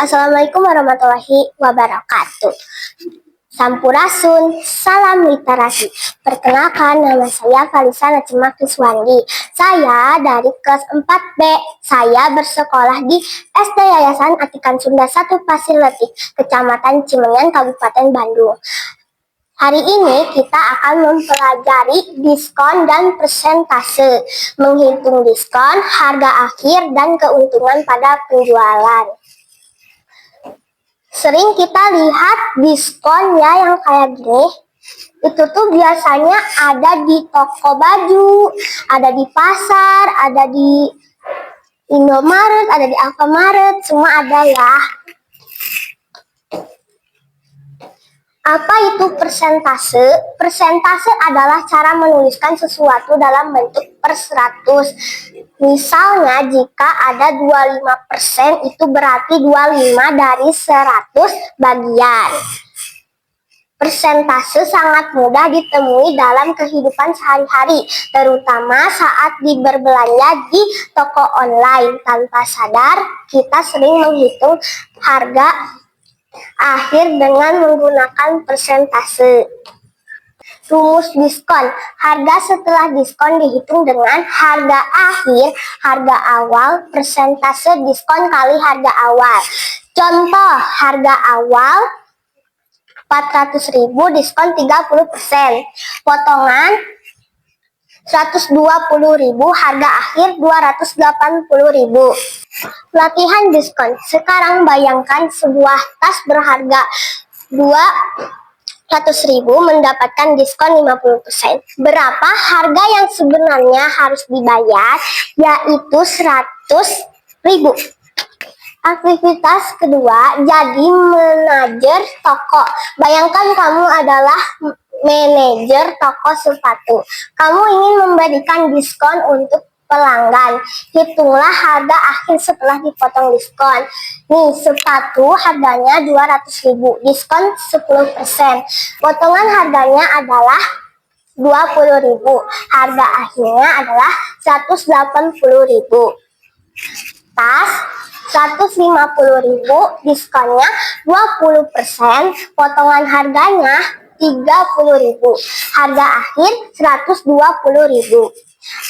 Assalamualaikum warahmatullahi wabarakatuh. Sampurasun, salam literasi. Perkenalkan, nama saya Falisa Nacimak Riswandi. Saya dari kelas 4B. Saya bersekolah di SD Yayasan Atikan Sunda 1 Pasir Letik, Kecamatan Cimenyan, Kabupaten Bandung. Hari ini kita akan mempelajari diskon dan persentase, menghitung diskon, harga akhir, dan keuntungan pada penjualan. Sering kita lihat diskon ya yang kayak gini. Itu tuh biasanya ada di toko baju, ada di pasar, ada di Indomaret, ada di Alfamaret, semua ada ya. Apa itu persentase? Persentase adalah cara menuliskan sesuatu dalam bentuk per 100. Misalnya jika ada 25%, itu berarti 25 dari 100 bagian. Persentase sangat mudah ditemui dalam kehidupan sehari-hari, terutama saat berbelanja di toko online. Tanpa sadar, kita sering menghitung harga akhir dengan menggunakan persentase. Rumus diskon. Harga setelah diskon dihitung dengan harga akhir, harga awal, persentase diskon kali harga awal. Contoh, harga awal 400.000, diskon 30%. Potongan 120.000, harga akhir 280.000. Latihan diskon. Sekarang bayangkan sebuah tas berharga 200.000 mendapatkan diskon 50%. Berapa harga yang sebenarnya harus dibayar? Yaitu 100.000. Aktivitas kedua, jadi manajer toko. Bayangkan kamu adalah manajer toko sepatu. Kamu ingin memberikan diskon untuk pelanggan. Hitunglah harga akhir setelah dipotong diskon. Nih, sepatu harganya 200.000, diskon 10%. Potongan harganya adalah 20.000. Harga akhirnya adalah 180.000. Tas 150.000, diskonnya 20%, potongan harganya 30.000. Harga akhir 120.000.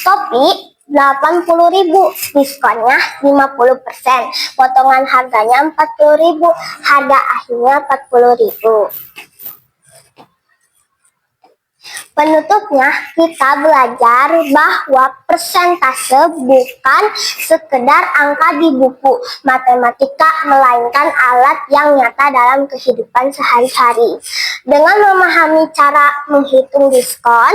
Topi 80.000, diskonnya 50%, potongan harganya 40.000, harga akhirnya 40.000. Penutupnya, kita belajar bahwa persentase bukan sekedar angka di buku matematika, melainkan alat yang nyata dalam kehidupan sehari-hari. Dengan memahami cara menghitung diskon,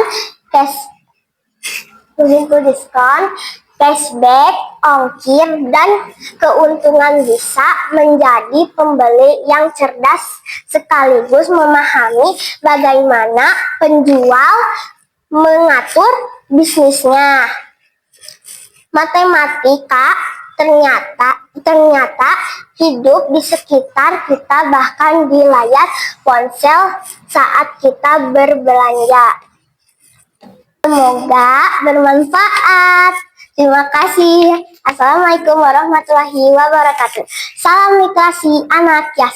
cashback, ongkir, dan keuntungan bisa menjadi pembeli yang cerdas sekaligus memahami bagaimana penjual mengatur bisnisnya. Matematika ternyata hidup di sekitar kita, bahkan di layar ponsel saat kita berbelanja. Semoga bermanfaat. Terima kasih. Assalamualaikum warahmatullahi wabarakatuh. Salam literasi anak Yas.